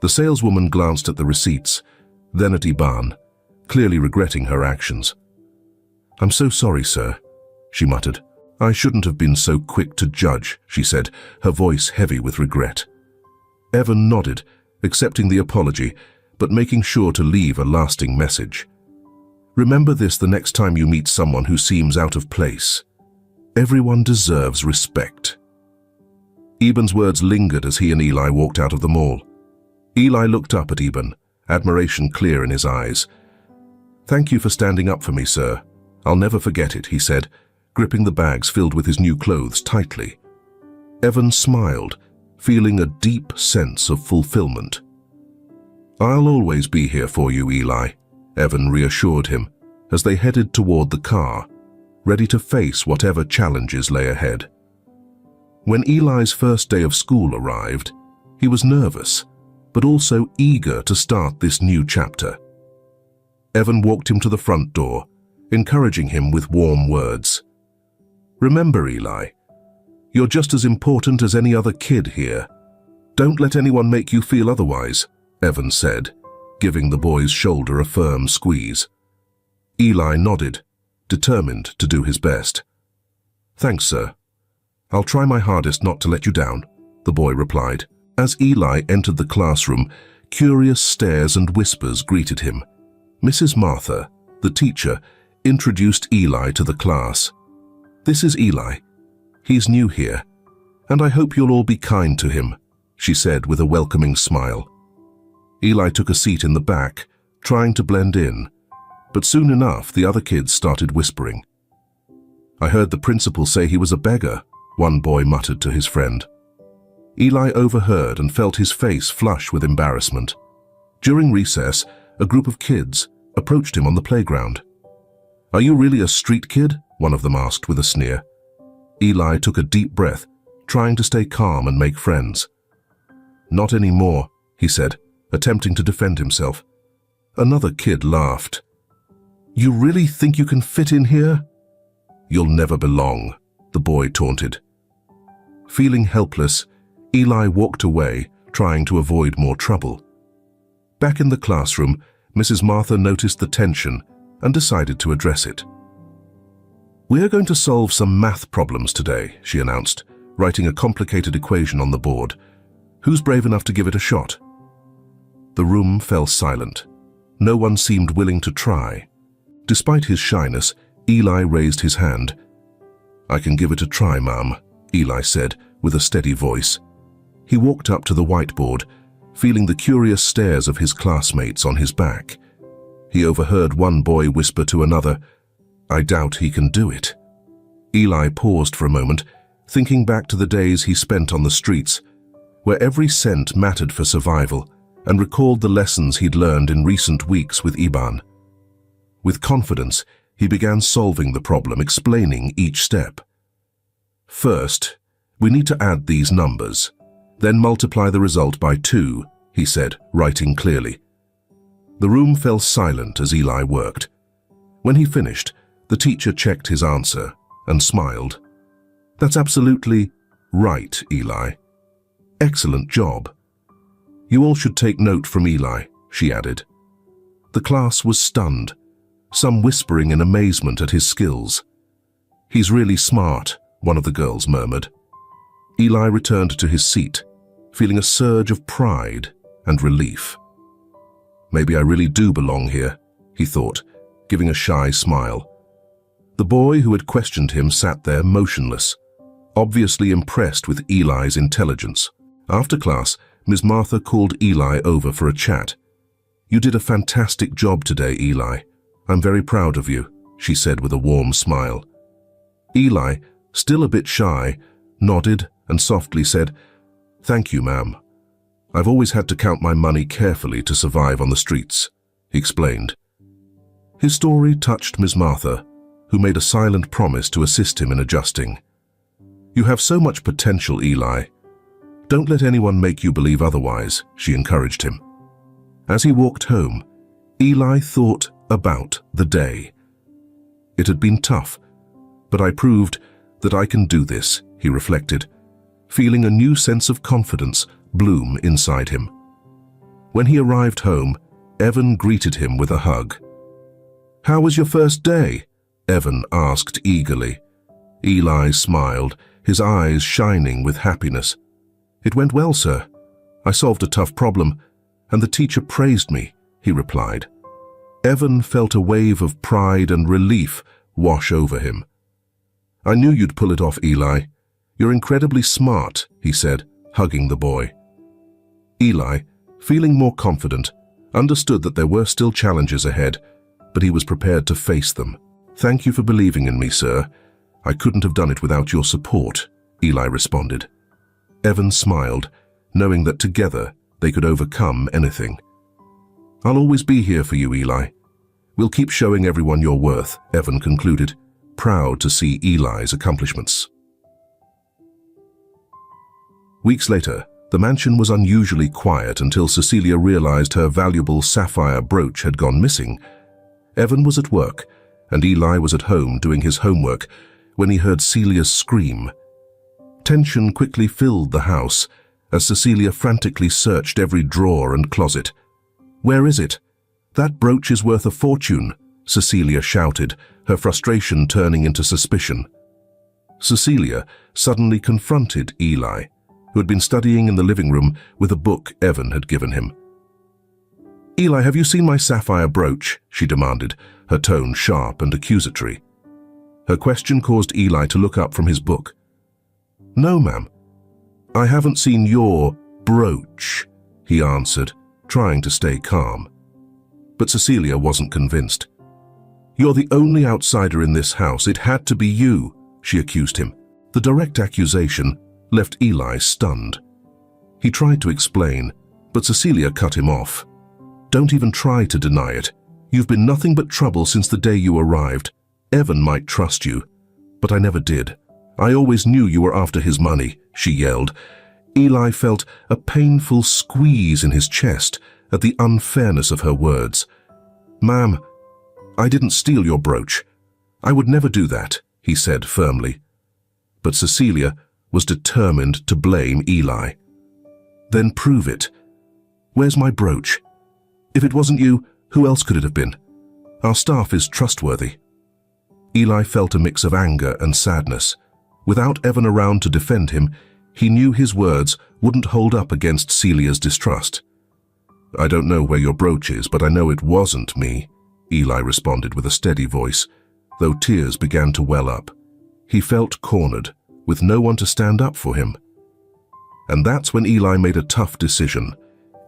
The saleswoman glanced at the receipts, then at Iban, clearly regretting her actions. "I'm so sorry, sir," she muttered. "I shouldn't have been so quick to judge," she said, her voice heavy with regret. Evan nodded, accepting the apology, but making sure to leave a lasting message. "Remember this the next time you meet someone who seems out of place. Everyone deserves respect." Eben's words lingered as he and Eli walked out of the mall. Eli looked up at Eben, admiration clear in his eyes. "Thank you for standing up for me, sir. I'll never forget it," he said, gripping the bags filled with his new clothes tightly. Evan smiled, feeling a deep sense of fulfillment. "I'll always be here for you, Eli," Evan reassured him as they headed toward the car, ready to face whatever challenges lay ahead. When Eli's first day of school arrived, he was nervous, but also eager to start this new chapter. Evan walked him to the front door, encouraging him with warm words. "Remember, Eli, you're just as important as any other kid here. Don't let anyone make you feel otherwise," Evan said, giving the boy's shoulder a firm squeeze. Eli nodded, determined to do his best. "Thanks, sir. I'll try my hardest not to let you down," the boy replied. As Eli entered the classroom, curious stares and whispers greeted him. Mrs. Martha, the teacher, introduced Eli to the class. "This is Eli. He's new here, and I hope you'll all be kind to him," she said with a welcoming smile. Eli took a seat in the back, trying to blend in, but soon enough the other kids started whispering. "I heard the principal say he was a beggar," one boy muttered to his friend. Eli overheard and felt his face flush with embarrassment. During recess, a group of kids approached him on the playground. "Are you really a street kid?" one of them asked with a sneer. Eli took a deep breath, trying to stay calm and make friends. "Not anymore," he said, attempting to defend himself. Another kid laughed. "You really think you can fit in here?" "You'll never belong," the boy taunted. Feeling helpless, Eli walked away, trying to avoid more trouble. Back in the classroom, Mrs. Martha noticed the tension and decided to address it. "We're going to solve some math problems today," she announced, writing a complicated equation on the board. "Who's brave enough to give it a shot?" The room fell silent. No one seemed willing to try. Despite his shyness, Eli raised his hand. "I can give it a try, Ma'am," Eli said with a steady voice. He walked up to the whiteboard, feeling the curious stares of his classmates on his back. He overheard one boy whisper to another, "I doubt he can do it." Eli paused for a moment, thinking back to the days he spent on the streets, where every cent mattered for survival, and recalled the lessons he'd learned in recent weeks with Iban. With confidence, he began solving the problem, explaining each step. "First, we need to add these numbers. Then multiply the result by 2, he said, writing clearly. The room fell silent as Eli worked. When he finished, the teacher checked his answer and smiled. "That's absolutely right, Eli. Excellent job. You all should take note from Eli," she added. The class was stunned, some whispering in amazement at his skills. "He's really smart," one of the girls murmured. Eli returned to his seat, feeling a surge of pride and relief. "Maybe I really do belong here," he thought, giving a shy smile. The boy who had questioned him sat there motionless, obviously impressed with Eli's intelligence. After class, Ms. Martha called Eli over for a chat. "You did a fantastic job today, Eli. I'm very proud of you," she said with a warm smile. Eli, still a bit shy, nodded and softly said, "Thank you, ma'am. I've always had to count my money carefully to survive on the streets," he explained. His story touched Ms. Martha, who made a silent promise to assist him in adjusting. "You have so much potential, Eli. Don't let anyone make you believe otherwise," she encouraged him. As he walked home, Eli thought about the day. It had been tough, but I proved that I can do this, he reflected, feeling a new sense of confidence bloom inside him. When he arrived home, Evan greeted him with a hug. "How was your first day?" Evan asked eagerly. Eli smiled, his eyes shining with happiness. "It went well, sir. I solved a tough problem, and the teacher praised me," he replied. Evan felt a wave of pride and relief wash over him. "I knew you'd pull it off, Eli. You're incredibly smart," he said, hugging the boy. Eli, feeling more confident, understood that there were still challenges ahead, but he was prepared to face them. "Thank you for believing in me, sir. I couldn't have done it without your support," Eli responded. Evan smiled, knowing that together they could overcome anything. "I'll always be here for you, Eli. We'll keep showing everyone your worth," Evan concluded, proud to see Eli's accomplishments. Weeks later, the mansion was unusually quiet until Cecilia realized her valuable sapphire brooch had gone missing. Evan was at work, and Eli was at home doing his homework when he heard Celia's scream. Tension quickly filled the house as Cecilia frantically searched every drawer and closet. "Where is it? That brooch is worth a fortune," Cecilia shouted, her frustration turning into suspicion. Cecilia suddenly confronted Eli, who had been studying in the living room with a book Evan had given him. "Eli, have you seen my sapphire brooch?" she demanded, her tone sharp and accusatory. Her question caused Eli to look up from his book. "No, ma'am. I haven't seen your brooch," he answered, trying to stay calm. But Cecilia wasn't convinced. "You're the only outsider in this house. It had to be you," she accused him. The direct accusation left Eli stunned. He tried to explain, but Cecilia cut him off. "Don't even try to deny it. You've been nothing but trouble since the day you arrived. Evan might trust you, but I never did. I always knew you were after his money," she yelled. Eli felt a painful squeeze in his chest at the unfairness of her words. "Ma'am, I didn't steal your brooch. I would never do that," he said firmly. But Cecilia was determined to blame Eli. "Then prove it. Where's my brooch? If it wasn't you, who else could it have been? Our staff is trustworthy." Eli felt a mix of anger and sadness. Without Evan around to defend him, he knew his words wouldn't hold up against Celia's distrust. "I don't know where your brooch is, but I know it wasn't me," Eli responded with a steady voice, though tears began to well up. He felt cornered, with no one to stand up for him. And that's when Eli made a tough decision.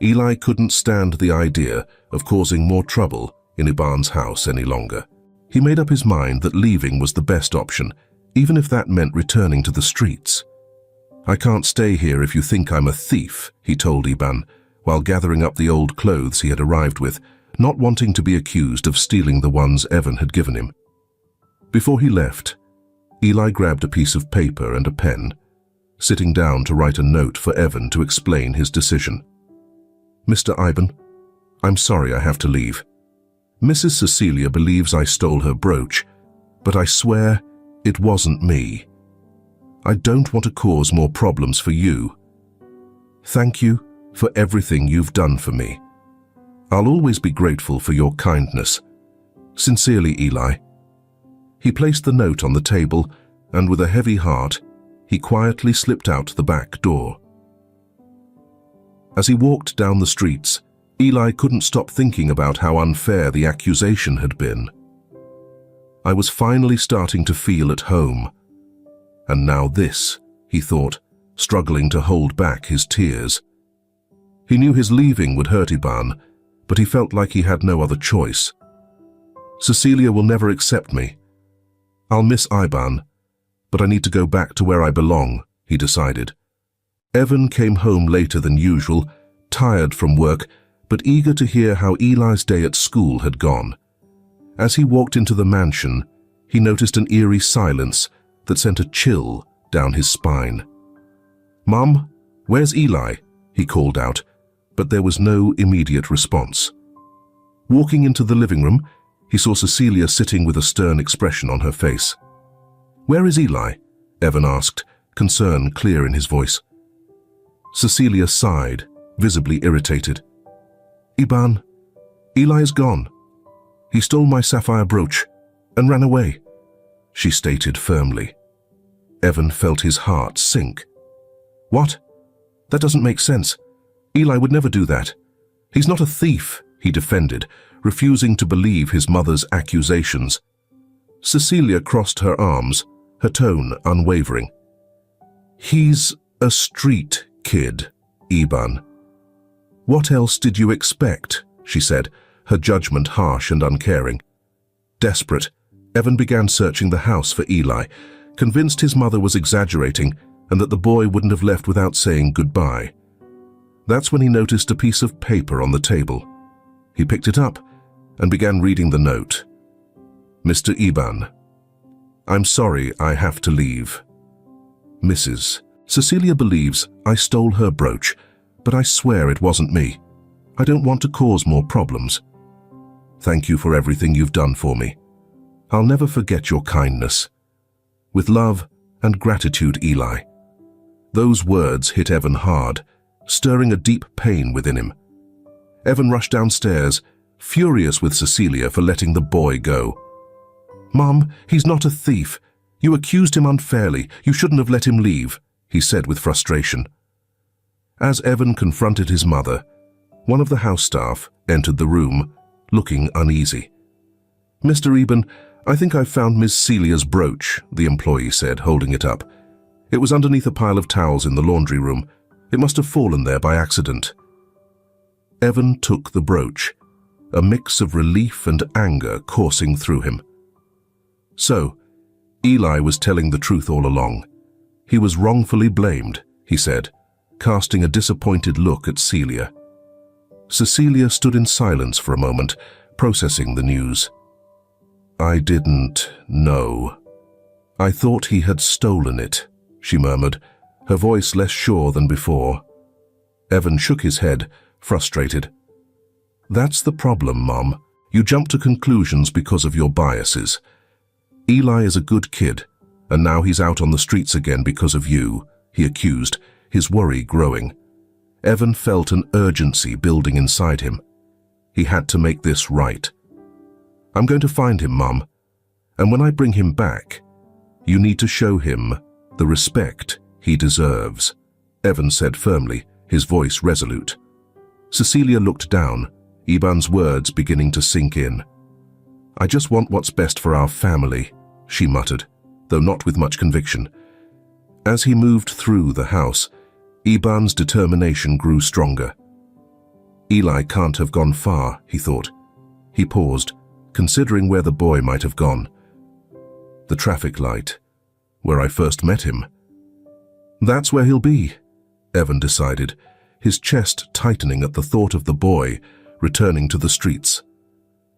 Eli couldn't stand the idea of causing more trouble in Iban's house any longer. He made up his mind that leaving was the best option, even if that meant returning to the streets. "I can't stay here if you think I'm a thief," he told Iban, while gathering up the old clothes he had arrived with, not wanting to be accused of stealing the ones Evan had given him. Before he left, Eli grabbed a piece of paper and a pen, sitting down to write a note for Evan to explain his decision. "Mr. Iban, I'm sorry I have to leave. Mrs. Cecilia believes I stole her brooch, but I swear it wasn't me. I don't want to cause more problems for you. Thank you for everything you've done for me. I'll always be grateful for your kindness. Sincerely, Eli." He placed the note on the table, and with a heavy heart, he quietly slipped out the back door. As he walked down the streets, Eli couldn't stop thinking about how unfair the accusation had been. "I was finally starting to feel at home. And now this," he thought, struggling to hold back his tears. He knew his leaving would hurt Iban, but he felt like he had no other choice. "Cecilia will never accept me. I'll miss Iban, but I need to go back to where I belong," he decided. Evan came home later than usual, tired from work, but eager to hear how Eli's day at school had gone. As he walked into the mansion, he noticed an eerie silence that sent a chill down his spine. "Mum, where's Eli?" he called out, but there was no immediate response. Walking into the living room, he saw Cecilia sitting with a stern expression on her face. "Where is Eli?" Evan asked, concern clear in his voice. Cecilia sighed, visibly irritated. "Iban, Eli is gone. He stole my sapphire brooch and ran away," she stated firmly. Evan felt his heart sink. What? That doesn't make sense. Eli would never do that. He's not a thief, he defended, refusing to believe his mother's accusations. Cecilia crossed her arms, her tone unwavering. He's a street kid, Iban. What else did you expect? She said, her judgment harsh and uncaring. Desperate, Evan began searching the house for Eli, convinced his mother was exaggerating and that the boy wouldn't have left without saying goodbye. That's when he noticed a piece of paper on the table. He picked it up and began reading the note. Mr. Iban, I'm sorry I have to leave. Mrs. Cecilia believes I stole her brooch, but I swear it wasn't me. I don't want to cause more problems. Thank you for everything you've done for me. I'll never forget your kindness. With love and gratitude, Eli. Those words hit Evan hard, stirring a deep pain within him. Evan rushed downstairs, furious with Cecilia for letting the boy go. Mom, he's not a thief. You accused him unfairly. You shouldn't have let him leave, he said with frustration. As Evan confronted his mother, one of the house staff entered the room, looking uneasy. Mr. Iban, I think I've found Miss Celia's brooch, the employee said, holding it up. It was underneath a pile of towels in the laundry room. It must have fallen there by accident. Evan took the brooch, a mix of relief and anger coursing through him. So, Eli was telling the truth all along. He was wrongfully blamed, he said, casting a disappointed look at Celia. Cecilia stood in silence for a moment, processing the news. I didn't know. I thought he had stolen it, she murmured, her voice less sure than before. Evan shook his head, frustrated. That's the problem, Mom. You jump to conclusions because of your biases. Eli is a good kid, and now he's out on the streets again because of you, he accused, his worry growing. Evan felt an urgency building inside him. He had to make this right. I'm going to find him, Mom, and when I bring him back, you need to show him the respect he deserves, Evan said firmly, his voice resolute. Cecilia looked down, Iban's words beginning to sink in. I just want what's best for our family, she muttered, though not with much conviction. As he moved through the house, Iban's determination grew stronger. Eli can't have gone far, he thought. He paused, considering where the boy might have gone. The traffic light, where I first met him. That's where he'll be, Evan decided, his chest tightening at the thought of the boy returning to the streets.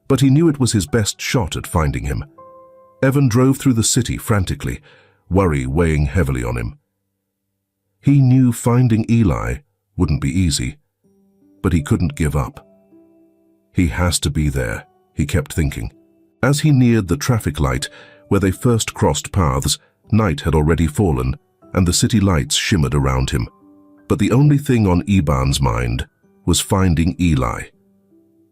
But he knew it was his best shot at finding him. Evan drove through the city frantically, worry weighing heavily on him. He knew finding Eli wouldn't be easy, but he couldn't give up. He has to be there, he kept thinking. As he neared the traffic light where they first crossed paths, night had already fallen and the city lights shimmered around him. But the only thing on Iban's mind was finding Eli.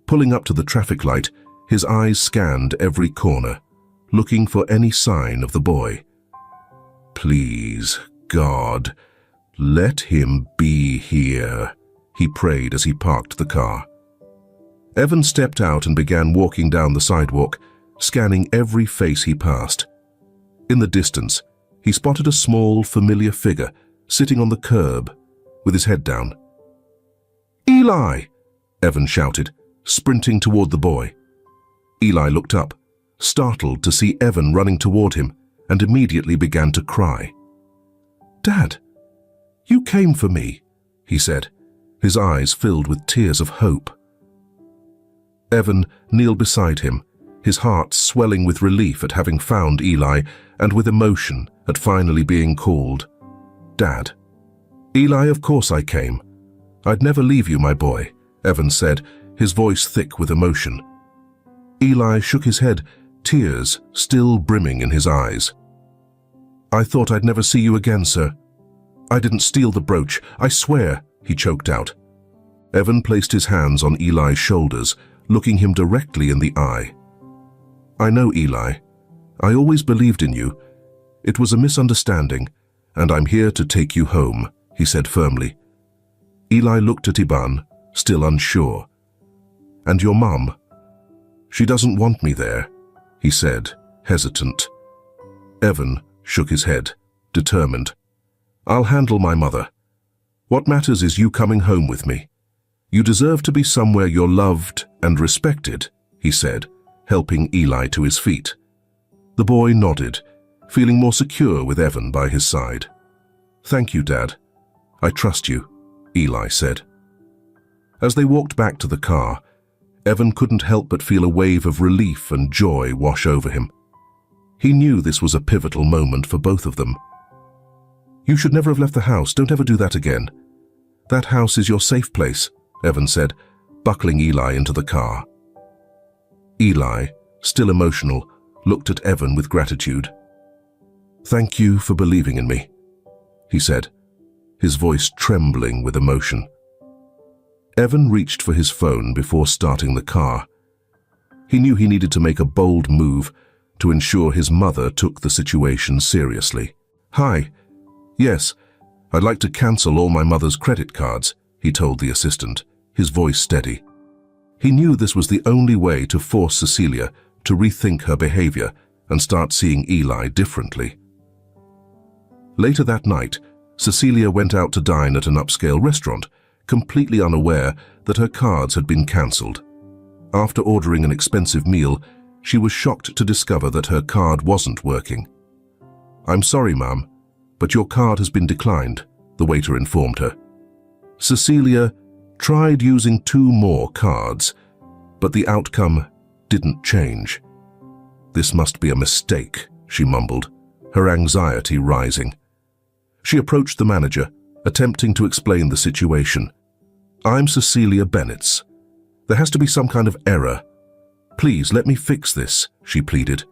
Pulling up to the traffic light, his eyes scanned every corner, looking for any sign of the boy. Please, God, let him be here, he prayed as he parked the car. Evan stepped out and began walking down the sidewalk, scanning every face he passed. In the distance, he spotted a small, familiar figure sitting on the curb with his head down. Eli! Evan shouted, sprinting toward the boy. Eli looked up, startled to see Evan running toward him, and immediately began to cry. Dad, you came for me, he said, his eyes filled with tears of hope. Evan kneeled beside him, his heart swelling with relief at having found Eli and with emotion at finally being called Dad. Eli, of course I came. I'd never leave you, my boy, Evan said, his voice thick with emotion. Eli shook his head, tears still brimming in his eyes. I thought I'd never see you again, sir. I didn't steal the brooch, I swear, he choked out. Evan placed his hands on Eli's shoulders, looking him directly in the eye. I know, Eli. I always believed in you. "It was a misunderstanding, and I'm here to take you home," he said firmly. Eli looked at Iban, still unsure. "And your mum?" "She doesn't want me there," he said, hesitant. Evan shook his head, determined. "I'll handle my mother. What matters is you coming home with me. You deserve to be somewhere you're loved and respected," he said, helping Eli to his feet. The boy nodded, feeling more secure with Evan by his side. "Thank you, Dad. I trust you," Eli said. As they walked back to the car, Evan couldn't help but feel a wave of relief and joy wash over him. He knew this was a pivotal moment for both of them. "You should never have left the house. Don't ever do that again. That house is your safe place," Evan said, buckling Eli into the car. Eli, still emotional, looked at Evan with gratitude. "Thank you for believing in me," he said, his voice trembling with emotion. Evan reached for his phone before starting the car. He knew he needed to make a bold move to ensure his mother took the situation seriously. "Hi. Yes, I'd like to cancel all my mother's credit cards," he told the assistant, his voice steady. He knew this was the only way to force Cecilia to rethink her behavior and start seeing Eli differently. Later that night, Cecilia went out to dine at an upscale restaurant, completely unaware that her cards had been cancelled. After ordering an expensive meal, she was shocked to discover that her card wasn't working. "I'm sorry, ma'am, but your card has been declined," the waiter informed her. Cecilia tried using 2 more cards, but the outcome didn't change. "This must be a mistake," she mumbled, her anxiety rising. She approached the manager, attempting to explain the situation. "I'm Cecilia Bennetts. There has to be some kind of error. Please let me fix this," she pleaded.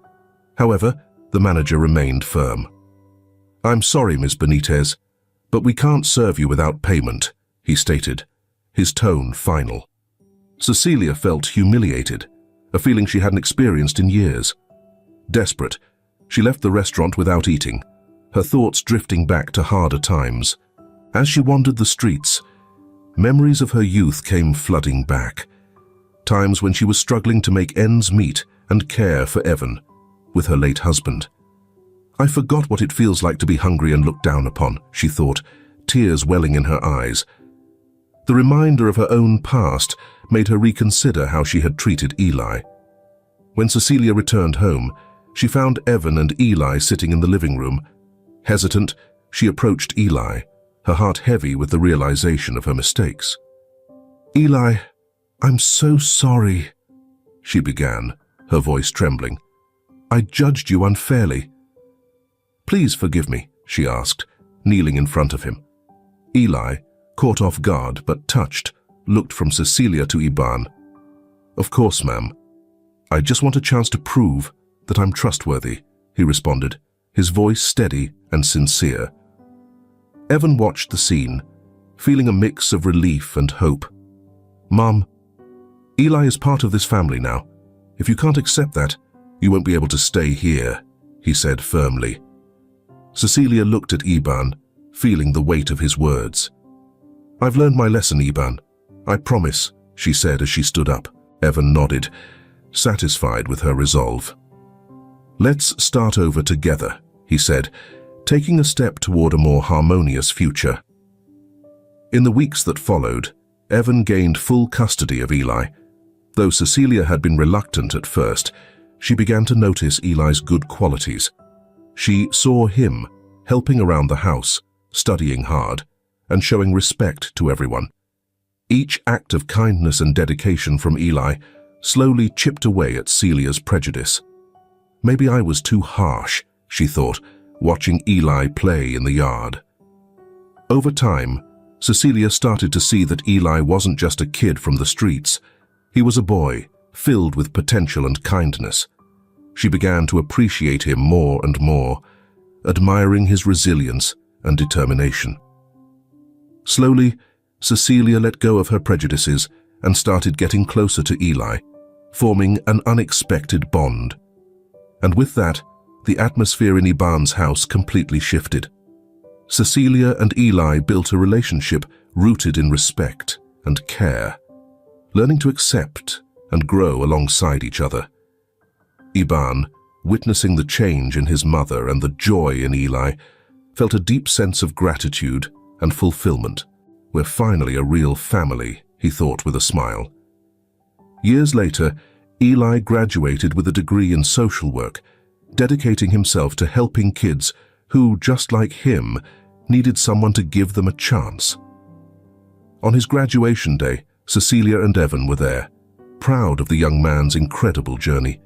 However, the manager remained firm. "I'm sorry, Ms. Benitez, but we can't serve you without payment," he stated, his tone final. Cecilia felt humiliated, a feeling she hadn't experienced in years. Desperate, she left the restaurant without eating, her thoughts drifting back to harder times. As she wandered the streets, memories of her youth came flooding back. Times when she was struggling to make ends meet and care for Evan, with her late husband. "I forgot what it feels like to be hungry and looked down upon," she thought, tears welling in her eyes. The reminder of her own past made her reconsider how she had treated Eli. When Cecilia returned home, she found Evan and Eli sitting in the living room. Hesitant, she approached Eli, her heart heavy with the realization of her mistakes. "Eli, I'm so sorry," she began, her voice trembling. "I judged you unfairly." "Please forgive me," she asked, kneeling in front of him. Eli, caught off guard but touched, looked from Cecilia to Iban. "Of course, ma'am. I just want a chance to prove that I'm trustworthy," he responded, his voice steady and sincere. Evan watched the scene, feeling a mix of relief and hope. "Mom, Eli is part of this family now. If you can't accept that, you won't be able to stay here," he said firmly. Cecilia looked at Iban, feeling the weight of his words. "I've learned my lesson, Iban. I promise," she said as she stood up. Evan nodded, satisfied with her resolve. "Let's start over together," he said, taking a step toward a more harmonious future. In the weeks that followed, Evan gained full custody of Eli. Though Cecilia had been reluctant at first, she began to notice Eli's good qualities. She saw him helping around the house, studying hard, and showing respect to everyone. Each act of kindness and dedication from Eli slowly chipped away at Celia's prejudice. Maybe I was too harsh, she thought, watching Eli play in the yard. Over time, Cecilia started to see that Eli wasn't just a kid from the streets. He was a boy, filled with potential and kindness. She began to appreciate him more and more, admiring his resilience and determination. Slowly, Cecilia let go of her prejudices and started getting closer to Eli, forming an unexpected bond. And with that, the atmosphere in Iban's house completely shifted. Cecilia and Eli built a relationship rooted in respect and care, learning to accept and grow alongside each other. Iban, witnessing the change in his mother and the joy in Eli, felt a deep sense of gratitude and fulfillment. We're finally a real family, he thought with a smile. Years later, Eli graduated with a degree in social work, dedicating himself to helping kids who, just like him, needed someone to give them a chance. On his graduation day, Cecilia and Evan were there, proud of the young man's incredible journey.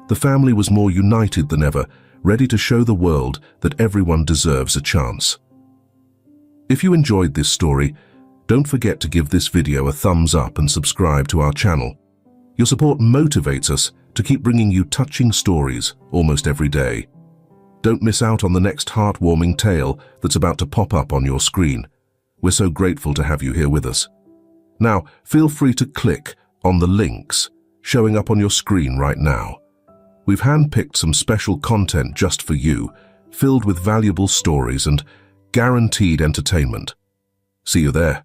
The family was more united than ever, ready to show the world that everyone deserves a chance. If you enjoyed this story, don't forget to give this video a thumbs up and subscribe to our channel. Your support motivates us to keep bringing you touching stories almost every day. Don't miss out on the next heartwarming tale that's about to pop up on your screen. We're so grateful to have you here with us. Now, feel free to click on the links showing up on your screen right now. We've handpicked some special content just for you, filled with valuable stories and guaranteed entertainment. See you there.